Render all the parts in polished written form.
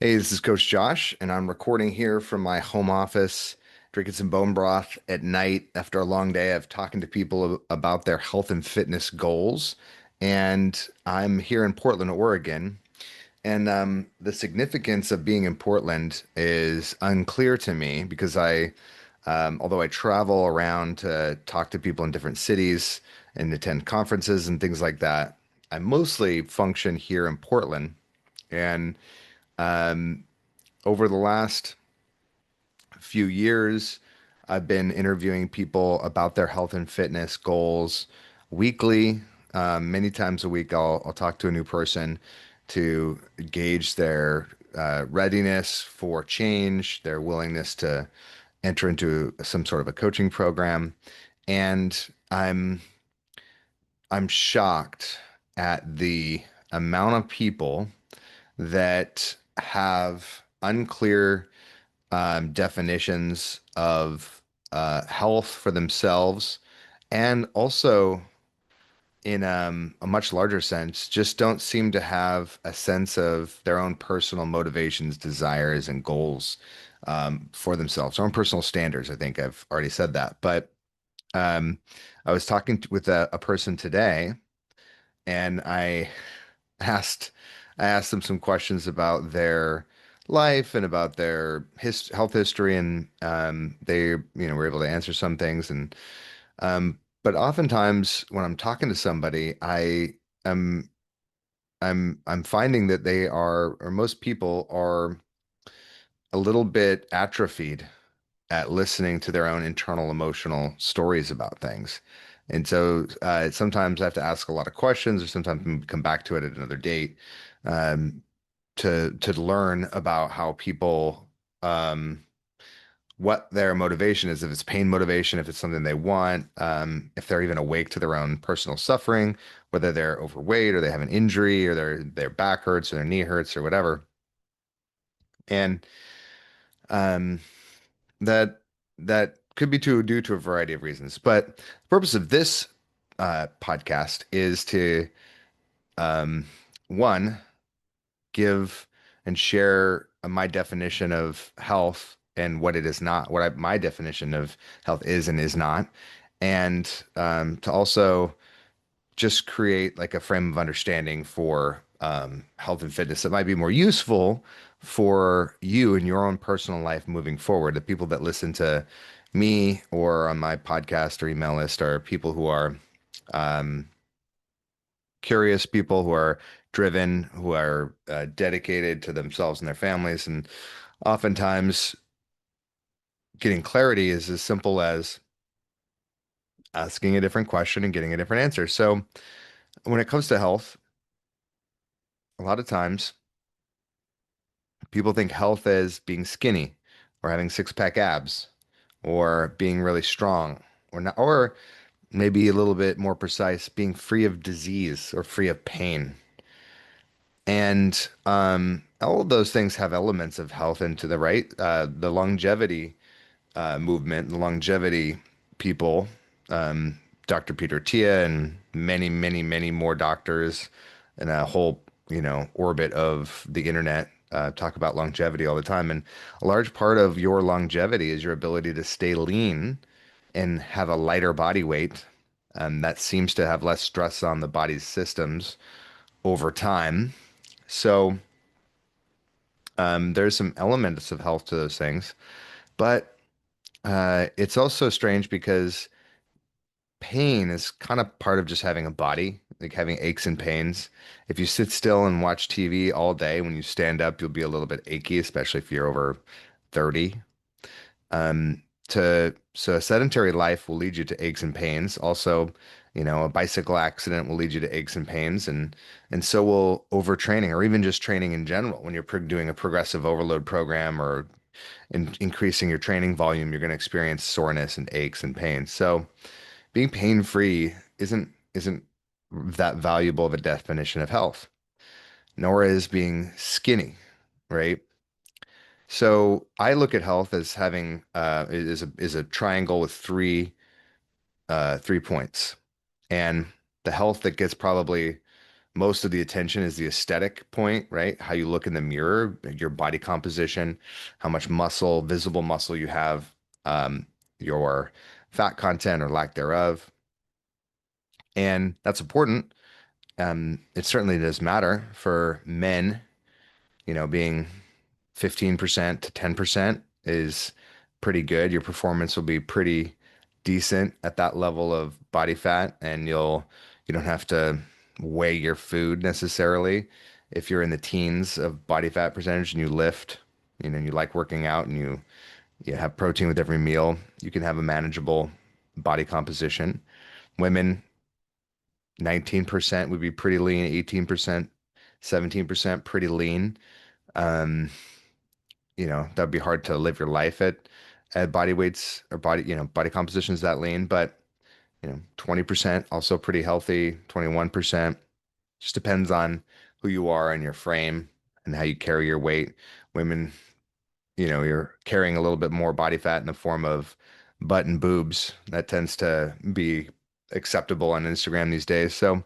Hey, this is Coach Josh, and I'm recording here from my home office, drinking some bone broth at night after a long day of talking to people about their health and fitness goals. And I'm here in Portland, Oregon. And the significance of being in Portland is unclear to me because although I travel around to talk to people in different cities and attend conferences and things like that, I mostly function here in Portland. And um, over the last few years, I've been interviewing people about their health and fitness goals weekly. Many times a week, I'll talk to a new person to gauge their readiness for change, their willingness to enter into some sort of a coaching program. And I'm I'm shocked at the amount of people that have unclear definitions of health for themselves, and also in a much larger sense, just don't seem to have a sense of their own personal motivations, desires, and goals for themselves, their own personal standards. I think I've already said that, but um, I was talking with a person today, and asked I asked them some questions about their life and about their health history, and they were able to answer some things. And but oftentimes when I'm talking to somebody, am I'm finding that they are, or most people are, a little bit atrophied at listening to their own internal emotional stories about things. And so sometimes I have to ask a lot of questions, or sometimes we come back to it at another date, um, to learn about how people, um, what their motivation is, if it's pain motivation, if it's something they want, if they're even awake to their own personal suffering, whether they're overweight or they have an injury or their back hurts or their knee hurts or whatever. And um, that that could be due to a variety of reasons. But the purpose of this podcast is to, um, one, give and share my definition of health and what it is not, my definition of health is and is not, and to also just create like a frame of understanding for health and fitness that might be more useful for you in your own personal life moving forward. The people that listen to me or on my podcast or email list are people who are um, curious, people who are driven, who are dedicated to themselves and their families. And oftentimes, getting clarity is as simple as asking a different question and getting a different answer. So, when it comes to health, a lot of times people think health as being skinny or having six-pack abs or being really strong or not, or maybe a little bit more precise, being free of disease or free of pain. And all of those things have elements of health into the right. The longevity movement, the longevity people, um, Dr. Peter Tia and many, many, many more doctors and a whole, orbit of the internet talk about longevity all the time. And a large part of your longevity is your ability to stay lean and have a lighter body weight. That seems to have less stress on the body's systems over time. So there's some elements of health to those things, but it's also strange because pain is kind of part of just having a body, like having aches and pains. If you sit still and watch TV all day, when you stand up, you'll be a little bit achy, especially if you're over 30. So a sedentary life will lead you to aches and pains. Also, a bicycle accident will lead you to aches and pains, and so will overtraining or even just training in general. When you're doing a progressive overload program or increasing your training volume, you're going to experience soreness and aches and pains. So being pain free isn't that valuable of a definition of health, nor is being skinny, right? So I look at health as having is a triangle with three points, and the health that gets probably Most of the attention is the aesthetic point, right? How you look in the mirror, your body composition, how much muscle, visible muscle you have, your fat content or lack thereof. And that's important. It certainly does matter for men, being 15% to 10% is pretty good. Your performance will be pretty decent at that level of body fat, and you don't have to weigh your food necessarily. If you're in the teens of body fat percentage and you lift, you like working out and you have protein with every meal, you can have a manageable body composition. Women, 19% would be pretty lean, 18%, 17% pretty lean. Um, that'd be hard to live your life at body weights or body compositions that lean, but 20% also pretty healthy, 21% just depends on who you are and your frame and how you carry your weight. Women, you're carrying a little bit more body fat in the form of butt and boobs. That tends to be acceptable on Instagram these days. So,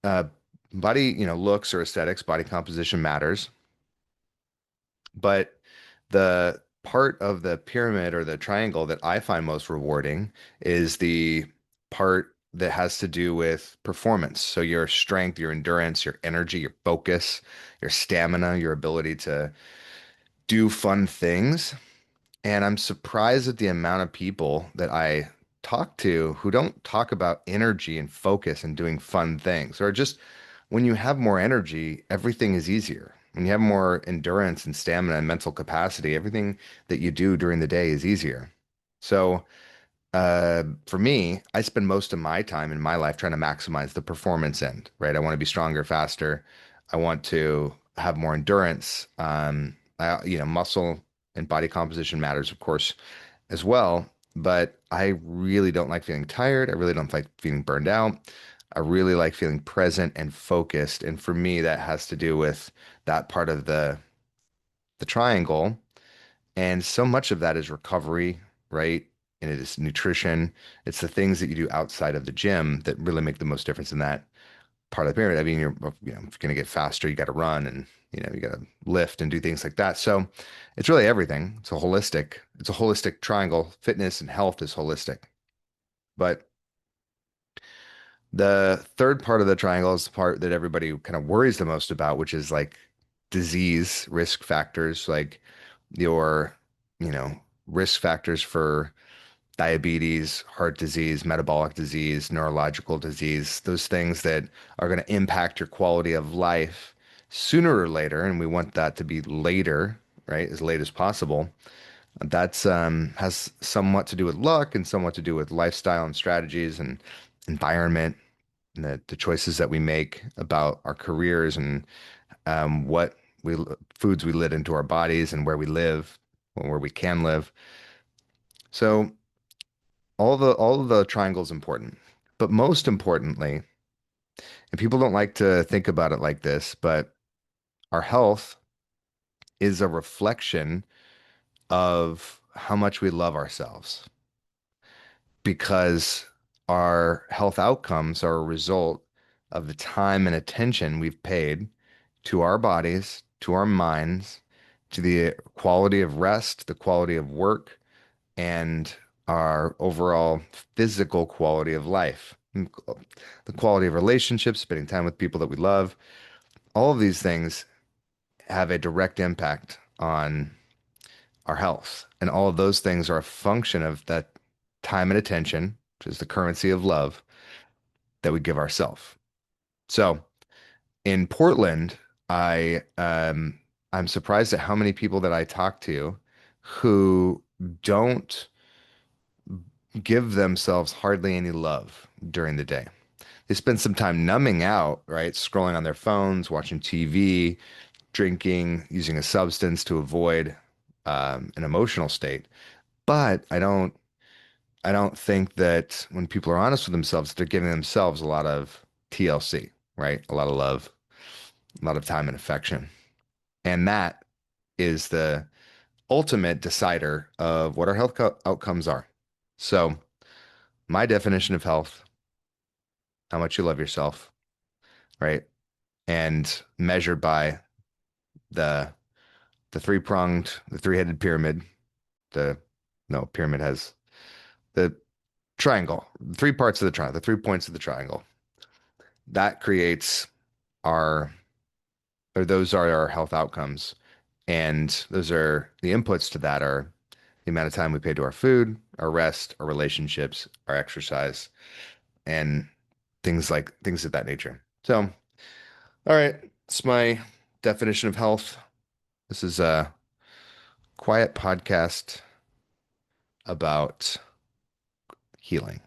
uh, body, looks or aesthetics, body composition matters. But the part of the pyramid or the triangle that I find most rewarding is the part that has to do with performance. So your strength, your endurance, your energy, your focus, your stamina, your ability to do fun things. And I'm surprised at the amount of people that I talk to who don't talk about energy and focus and doing fun things, or just when you have more energy, everything is easier. When you have more endurance and stamina and mental capacity, everything that you do during the day is easier. So, for me, I spend most of my time in my life trying to maximize the performance end, right? I want to be stronger, faster. I want to have more endurance. Muscle and body composition matters, of course, as well. But I really don't like feeling tired. I really don't like feeling burned out. I really like feeling present and focused. And for me, that has to do with that part of the triangle. And so much of that is recovery, right? And it is nutrition. It's the things that you do outside of the gym that really make the most difference in that part of the pyramid. I mean, if you're going to get faster, you got to run and, you got to lift and do things like that. So it's really everything. It's a holistic triangle. Fitness and health is holistic. But the third part of the triangle is the part that everybody kind of worries the most about, which is like disease risk factors, like your, you know, risk factors for diabetes, heart disease, metabolic disease, neurological disease, those things that are going to impact your quality of life sooner or later. And we want that to be later, right? As late as possible. That's has somewhat to do with luck and somewhat to do with lifestyle and strategies and environment and the choices that we make about our careers and what we foods we let into our bodies and where we live, where we can live. So all of the triangle is important, but most importantly, and people don't like to think about it like this, but our health is a reflection of how much we love ourselves because our health outcomes are a result of the time and attention we've paid to our bodies, to our minds, to the quality of rest, the quality of work, and our overall physical quality of life, the quality of relationships, spending time with people that we love. All of these things have a direct impact on our health. And all of those things are a function of that time and attention, which is the currency of love that we give ourselves. So in Portland, I'm surprised at how many people that I talk to who don't give themselves hardly any love during the day. They spend some time numbing out, right? Scrolling on their phones, watching TV, drinking, using a substance to avoid an emotional state. But I don't think that when people are honest with themselves, they're giving themselves a lot of TLC, right? A lot of love, a lot of time and affection. And that is the ultimate decider of what our outcomes are. So, my definition of health, how much you love yourself, right? And measured by the the three-headed pyramid. The no pyramid has the triangle, three parts of the triangle, the 3 points of the triangle. That creates our, or those are our health outcomes. And those are the inputs to that are the amount of time we pay to our food, our rest, our relationships, our exercise, and things of that nature. So, all right, it's my definition of health. This is a quiet podcast about healing.